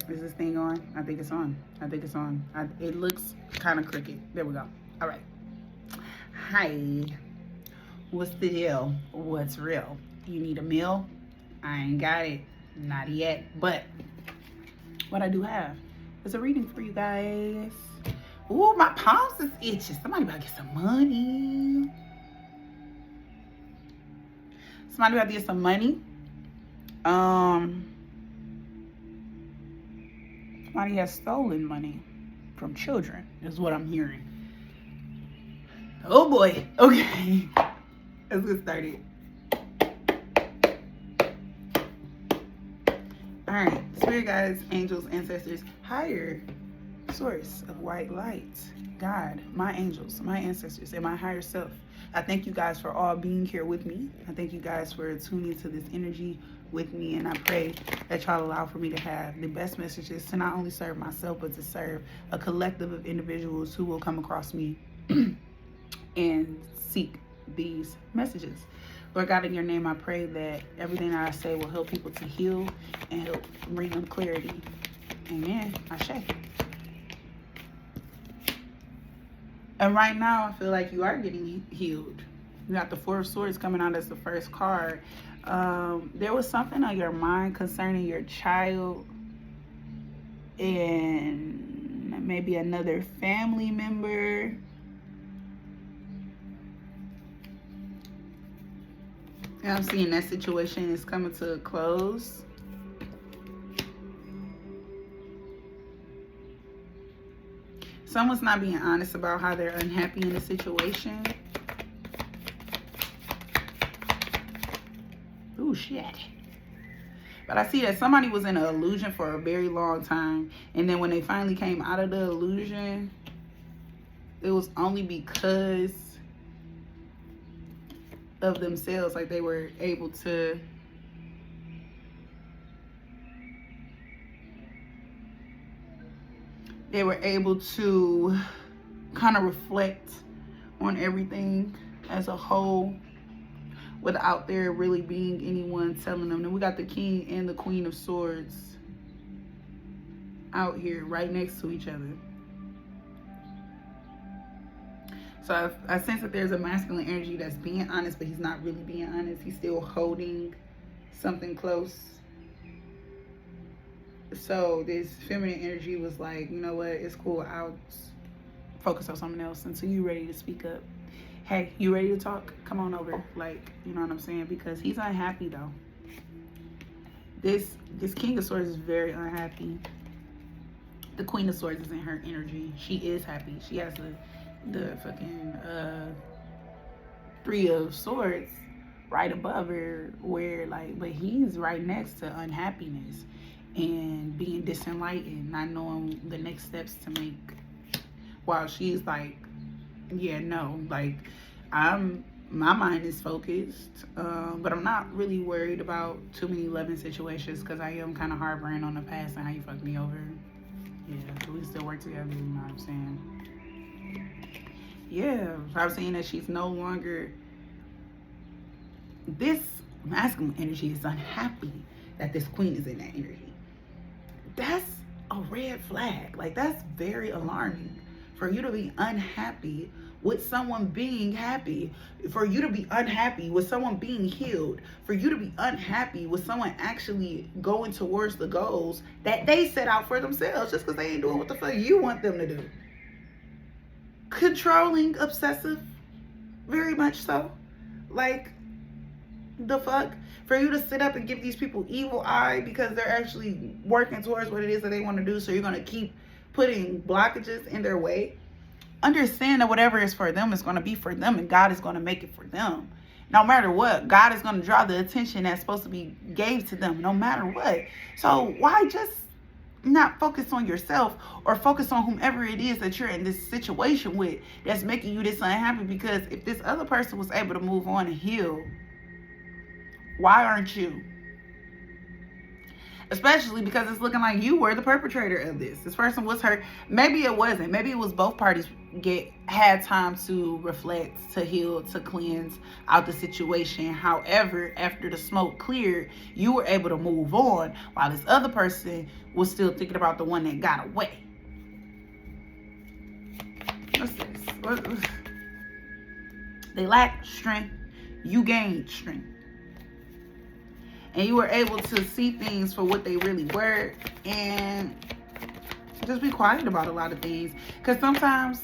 right, is this thing on? I think it's on. I think it's on. It looks kind of crooked. There we go. All right. Hi. What's the deal? What's real? You need a meal? I ain't got it. Not yet. But what I do have is a reading for you guys. Ooh, my palms is itching. Somebody about to get some money. Somebody about to get some money. Somebody has stolen money from children, is what I'm hearing. Oh boy. Okay. Let's get started. All right. Spirit guides, angels, ancestors, higher source of white light, God, my angels, my ancestors, and my higher self. I thank you guys for all being here with me. I thank you guys for tuning to this energy with me, and I pray that y'all allow for me to have the best messages to not only serve myself, but to serve a collective of individuals who will come across me and seek these messages. Lord God, in your name, I pray that everything that I say will help people to heal and help bring them clarity. Amen. Ashe. And right now, I feel like you are getting healed. You got the Four of Swords coming out as the first card. There was something on your mind concerning your child and maybe another family member. And I'm seeing that situation is coming to a close. Someone's not being honest about how they're unhappy in the situation. Ooh, shit. But I see that somebody was in an illusion for a very long time. And then when they finally came out of the illusion, it was only because of themselves. Like they were able to kind of reflect on everything as a whole without there really being anyone telling them. And we got the King and the Queen of Swords out here right next to each other. So I sense that there's a masculine energy that's being honest, but he's not really being honest. He's still holding something close. So this feminine energy was like, you know what, it's cool, I'll focus on something else until you're ready to speak up. Hey, you ready to talk? Come on over. Like, you know what I'm saying? Because he's unhappy though. This King of Swords is very unhappy. The Queen of Swords is in her energy. She is happy. She has the fucking Three of Swords right above her, where like, but he's right next to unhappiness and being disenlightened, not knowing the next steps to make, while she's like, yeah, no, like my mind is focused, but I'm not really worried about too many loving situations because I am kind of harboring on the past and how you fucked me over. Yeah, but we still work together, you know what I'm saying? Yeah, I'm saying that she's no longer, this masculine energy is unhappy that this queen is in that energy. That's a red flag. Like, that's very alarming. For you to be unhappy with someone being happy, for you to be unhappy with someone being healed, for you to be unhappy with someone actually going towards the goals that they set out for themselves just because they ain't doing what the fuck you want them to do. Controlling, obsessive, very much so. Like, the fuck? For you to sit up and give these people evil eye because they're actually working towards what it is that they want to do, so you're going to keep putting blockages in their way. Understand that whatever is for them is going to be for them, and God is going to make it for them. No matter what, God is going to draw the attention that's supposed to be gave to them, no matter what. So why just not focus on yourself or focus on whomever it is that you're in this situation with that's making you this unhappy? Because if this other person was able to move on and heal, why aren't you? Especially because it's looking like you were the perpetrator of this. This person was hurt. Maybe it wasn't. Maybe it was both parties had time to reflect, to heal, to cleanse out the situation. However, after the smoke cleared, you were able to move on while this other person was still thinking about the one that got away. What's this? They lacked strength. You gained strength. And you were able to see things for what they really were and just be quiet about a lot of things. Because sometimes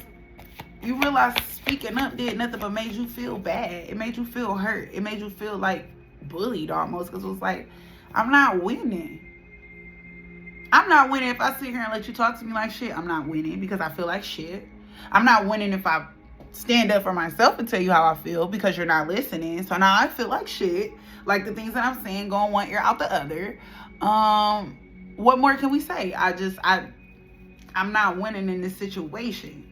you realize speaking up did nothing but made you feel bad. It made you feel hurt. It made you feel like bullied almost. Because it was like, I'm not winning. I'm not winning if I sit here and let you talk to me like shit. I'm not winning because I feel like shit. I'm not winning if I stand up for myself and tell you how I feel because you're not listening. So now I feel like shit. Like the things that I'm saying going one ear out the other. What more can we say? I'm not winning in this situation.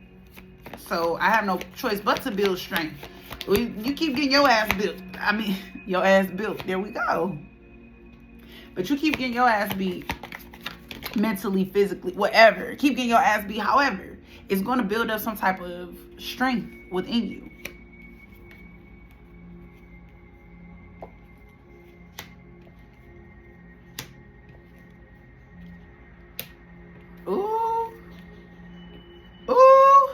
So I have no choice but to build strength. You keep getting your ass built. Your ass built. There we go. But you keep getting your ass beat mentally, physically, whatever. Keep getting your ass beat. However, it's going to build up some type of strength within you. Ooh. Ooh.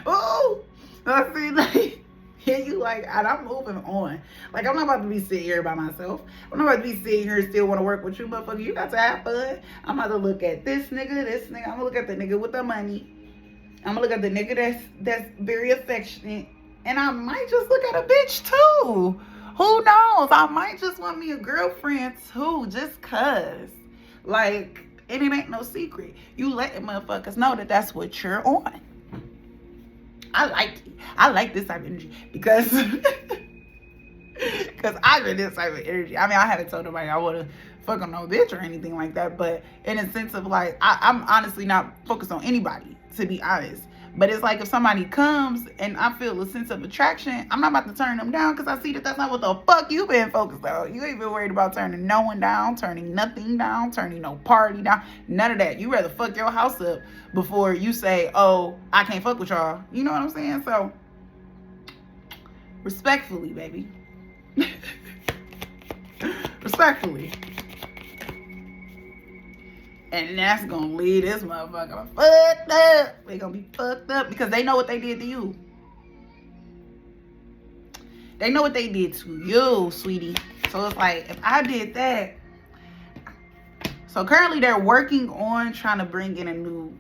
Ooh. I see, like, yeah, you like, and I'm moving on. Like, I'm not about to be sitting here by myself. I'm not about to be sitting here and still want to work with you, motherfucker. You got to have fun. I'm about to look at this nigga. I'm going to look at the nigga with the money. I'm going to look at the nigga that's very affectionate. And I might just look at a bitch, too. Who knows? I might just want me a girlfriend, too, just cuz. Like, it ain't no secret. You letting motherfuckers know that that's what you're on. I like it. I like this type of energy because I'm in this type of energy. I mean, I haven't told nobody I want to fuck on no bitch or anything like that, but in a sense of like, I'm honestly not focused on anybody, to be honest. But it's like if somebody comes and I feel a sense of attraction, I'm not about to turn them down because I see that that's not what the fuck you been focused on. You ain't been worried about turning no one down, turning nothing down, turning no party down, none of that. You rather fuck your house up before you say, oh, I can't fuck with y'all. You know what I'm saying? So, respectfully, baby. Respectfully. And that's gonna leave this motherfucker fucked up. They gonna be fucked up because they know what they did to you. They know what they did to you, sweetie. So it's like, if I did that. So currently they're working on trying to bring in a new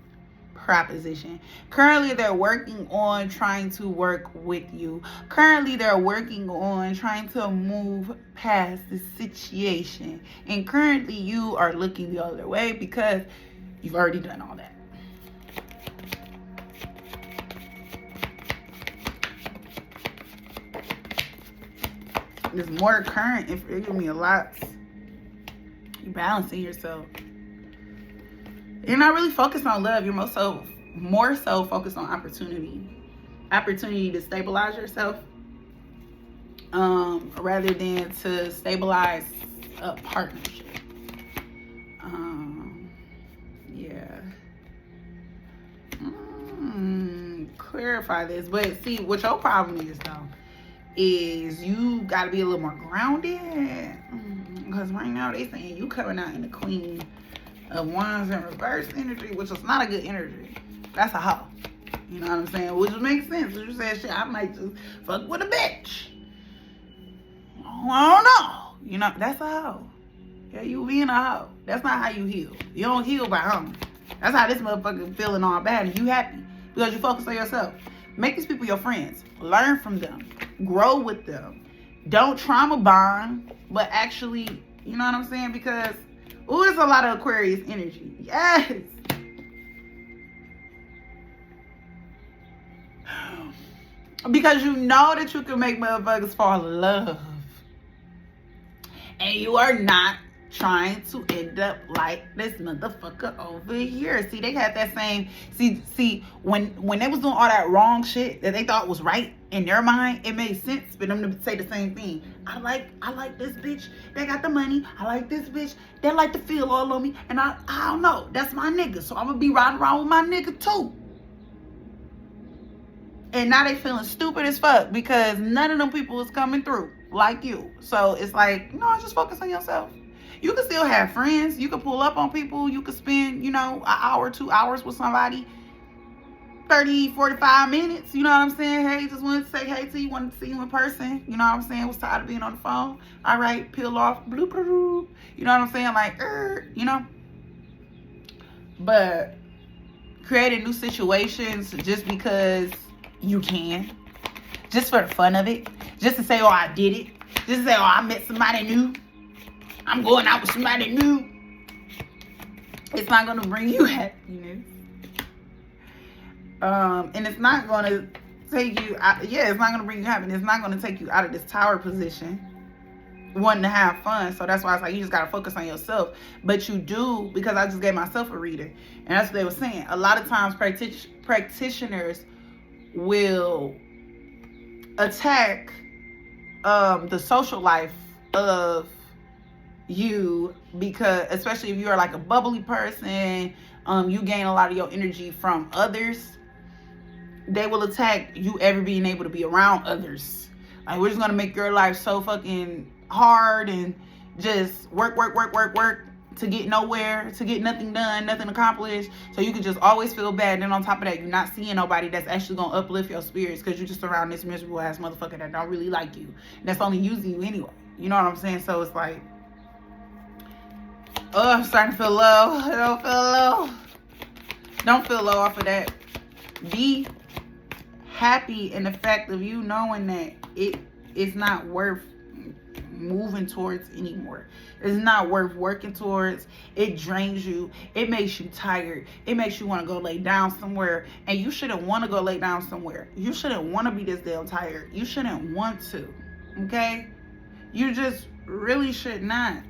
proposition. Currently they're working on trying to work with you. Currently they're working on trying to move past the situation. And currently you are looking the other way because you've already done all that. There's more current. If you're giving me a lot, you're balancing yourself. You're not really focused on love. You're more so focused on opportunity to stabilize yourself, rather than to stabilize a partnership. Yeah. Clarify this, but see what your problem is though. Is you got to be a little more grounded, because right now they saying you coming out in the Queen of Wands in reverse energy, which is not a good energy. That's a hoe. You know what I'm saying? Which makes sense. You said, shit, I might just fuck with a bitch. I don't know. You know, that's a hoe. Yeah, you being a hoe. That's not how you heal. You don't heal by humming. That's how this motherfucker feeling all bad and you happy because you focus on yourself. Make these people your friends. Learn from them. Grow with them. Don't trauma bond, but actually, you know what I'm saying? Because, ooh, it's a lot of Aquarius energy. Yes. Because you know that you can make motherfuckers fall in love. And you are not trying to end up like this motherfucker over here. See, they had that same see when they was doing all that wrong shit that they thought was right in their mind, it made sense for them to say the same thing. I like this bitch that got the money. I like this bitch that like to feel all on me. And I don't know. That's my nigga. So I'm gonna be riding around with my nigga too. And now they feeling stupid as fuck because none of them people is coming through like you. So it's like, no, just focus on yourself. You can still have friends. You can pull up on people. You can spend, an hour, 2 hours with somebody. 30, 45 minutes. You know what I'm saying? Hey, just wanted to say hey to you. Wanted to see you in person. You know what I'm saying? Was tired of being on the phone. All right, peel off. Bloop, bloop, bloop. You know what I'm saying? Like, But creating new situations just because you can. Just for the fun of it. Just to say, oh, I did it. Just to say, oh, I met somebody new. I'm going out with somebody new. It's not going to bring you happiness. And it's not going to take you out. Yeah, it's not going to bring you happiness. It's not going to take you out of this tower position. Wanting to have fun. So that's why it's like you just got to focus on yourself. But you do, because I just gave myself a reader. And that's what they were saying. A lot of times practitioners will attack the social life of you, because especially if you're like a bubbly person, you gain a lot of your energy from others. They will attack you ever being able to be around others. Like, we're just gonna make your life so fucking hard and just work to get nowhere, to get nothing done, nothing accomplished, so you can just always feel bad. And then on top of that, you're not seeing nobody that's actually gonna uplift your spirits because you're just around this miserable ass motherfucker that don't really like you, and that's only using you anyway. You know what I'm saying? So it's like, oh, I'm starting to feel low. I don't feel low. Don't feel low off of that. Be happy in the fact of you knowing that it is not worth moving towards anymore. It's not worth working towards. It drains you. It makes you tired. It makes you want to go lay down somewhere. And you shouldn't want to go lay down somewhere. You shouldn't want to be this damn tired. You shouldn't want to. Okay? You just really should not.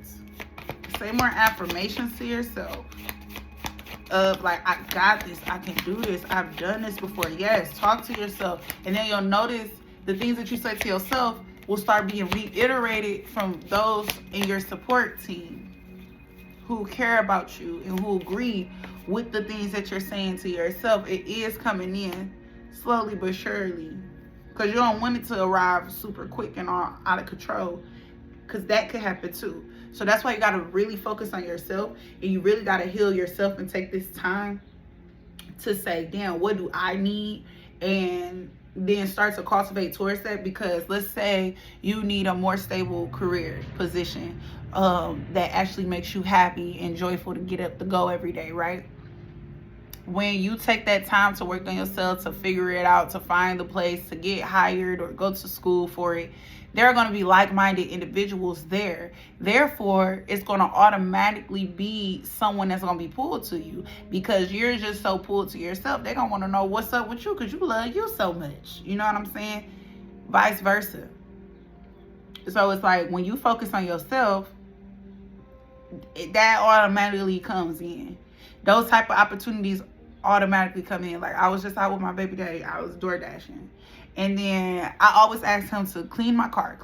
Say more affirmations to yourself. Of like, I got this. I can do this. I've done this before. Yes. Talk to yourself. And then you'll notice the things that you say to yourself will start being reiterated from those in your support team who care about you and who agree with the things that you're saying to yourself. It is coming in slowly but surely, because you don't want it to arrive super quick and all out of control, because that could happen too. So that's why you got to really focus on yourself, and you really got to heal yourself and take this time to say, damn, what do I need? And then start to cultivate towards that. Because let's say you need a more stable career position that actually makes you happy and joyful to get up to go every day, right? When you take that time to work on yourself, to figure it out, to find the place, to get hired or go to school for it, there are going to be like-minded individuals there. Therefore, it's going to automatically be someone that's going to be pulled to you, because you're just so pulled to yourself. They're going to want to know what's up with you because you love you so much. You know what I'm saying? Vice versa. So it's like when you focus on yourself, that automatically comes in. Those type of opportunities automatically come in. Like, I was just out with my baby daddy. I was door dashing. And then I always asked him to clean my car.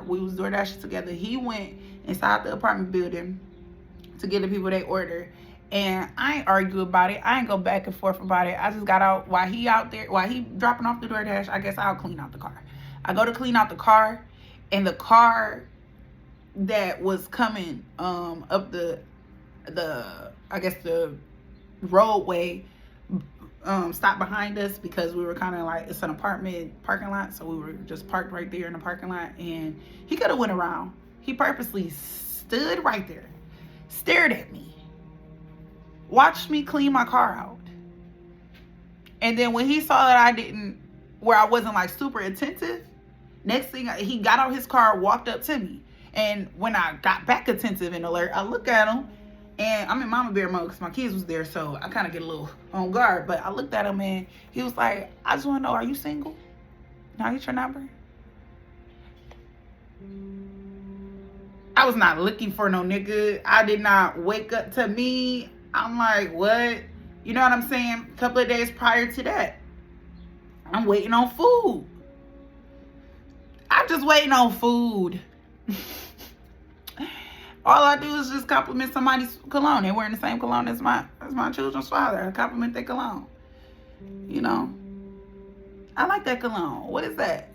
We was door dashing together. He went inside the apartment building to get the people they order. And I ain't argue about it. I ain't go back and forth about it. I just got out while he out there, while he dropping off the door dash. I guess I'll clean out the car. I go to clean out the car, and the car that was coming up the I guess the roadway stopped behind us, because we were kind of like, it's an apartment parking lot, so we were just parked right there in the parking lot. And he could have went around. He purposely stood right there, stared at me, watched me clean my car out. And then when he saw that I wasn't like super attentive, next thing, he got out his car, walked up to me. And when I got back attentive and alert, I look at him, and I'm in mama bear mode because my kids was there, so I kind of get a little on guard. But I looked at him, and he was like, I just want to know, are you single? Can I get your number? I was not looking for no nigga. I did not wake up to me. I'm like, what? You know what I'm saying? A couple of days prior to that, I'm waiting on food. I'm just waiting on food. All I do is just compliment somebody's cologne. They're wearing the same cologne as my children's father. I compliment their cologne. You know, I like that cologne. What is that?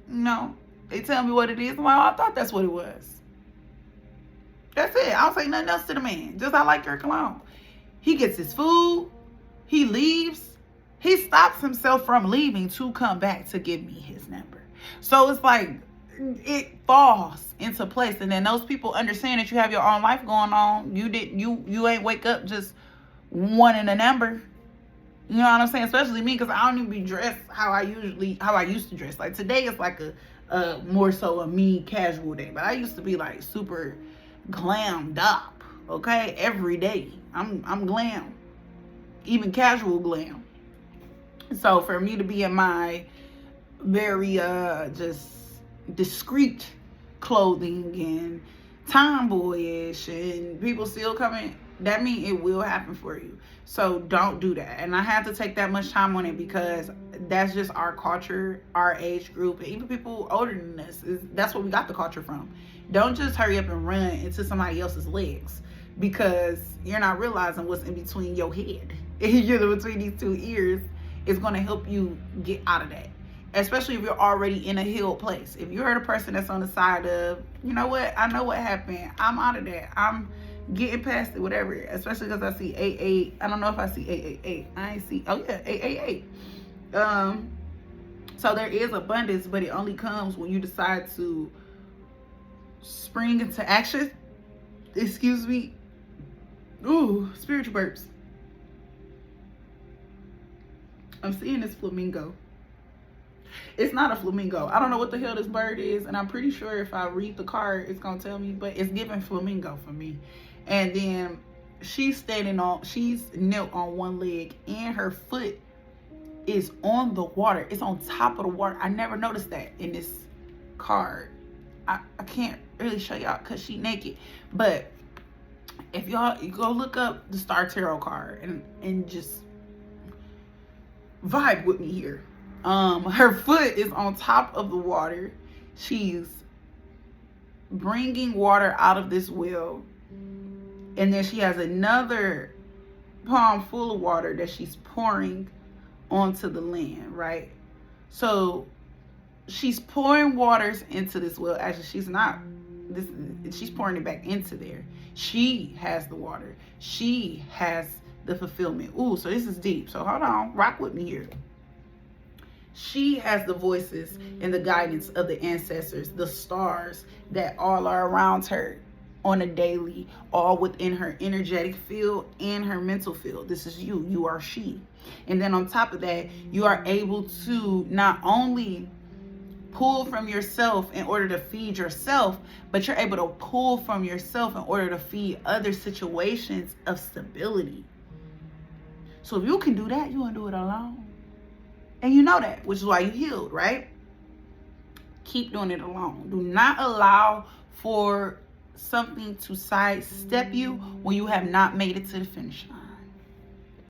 You know, they tell me what it is. Well, I thought that's what it was. That's it. I don't say nothing else to the man. Just, I like your cologne. He gets his food. He leaves. He stops himself from leaving to come back to give me his number. So it's like, it falls into place, and then those people understand that you have your own life going on. You ain't wake up just wanting a number. You know what I'm saying? Especially me, because I don't even be dressed how I used to dress. Like today is like a more so a me casual day, but I used to be like super glammed up. Okay, every day I'm glam, even casual glam. So for me to be in my very just discreet clothing and tomboyish and people still coming, that means it will happen for you. So don't do that. And I have to take that much time on it because that's just our culture, our age group, and even people older than us. That's where we got the culture from. Don't just hurry up and run into somebody else's legs because you're not realizing what's in between your head. You're between these two ears. It's going to help you get out of that. Especially if you're already in a healed place. If you're the person that's on the side of, you know what, I know what happened, I'm out of that, I'm getting past it, whatever. Especially because I see 88. I don't know if I see 888. I ain't see, oh yeah, 888. So there is abundance, but it only comes when you decide to spring into action. Excuse me. Ooh, spiritual burps. I'm seeing this flamingo. It's not a flamingo. I don't know what the hell this bird is, and I'm pretty sure if I read the card, it's gonna tell me, but it's giving flamingo for me. And then she's knelt on one leg, and her foot is on the water. It's on top of the water. I never noticed that in this card. I can't really show y'all because she's naked, but if y'all go look up the Star Tarot card and just vibe with me here. Her foot is on top of the water. She's bringing water out of this well, and then she has another palm full of water that she's pouring onto the land, right? So she's pouring waters into this well. Actually, she's pouring it back into there. She has the water. She has the fulfillment. Ooh, so this is deep. So hold on, rock with me here. She has the voices and the guidance of the ancestors, the stars that all are around her on a daily, all within her energetic field and her mental field. This is you. You are she. And then on top of that, you are able to not only pull from yourself in order to feed yourself, but you're able to pull from yourself in order to feed other situations of stability. So if you can do that, you want to do it alone. And you know that, which is why you healed, right? Keep doing it alone. Do not allow for something to sidestep you when you have not made it to the finish line.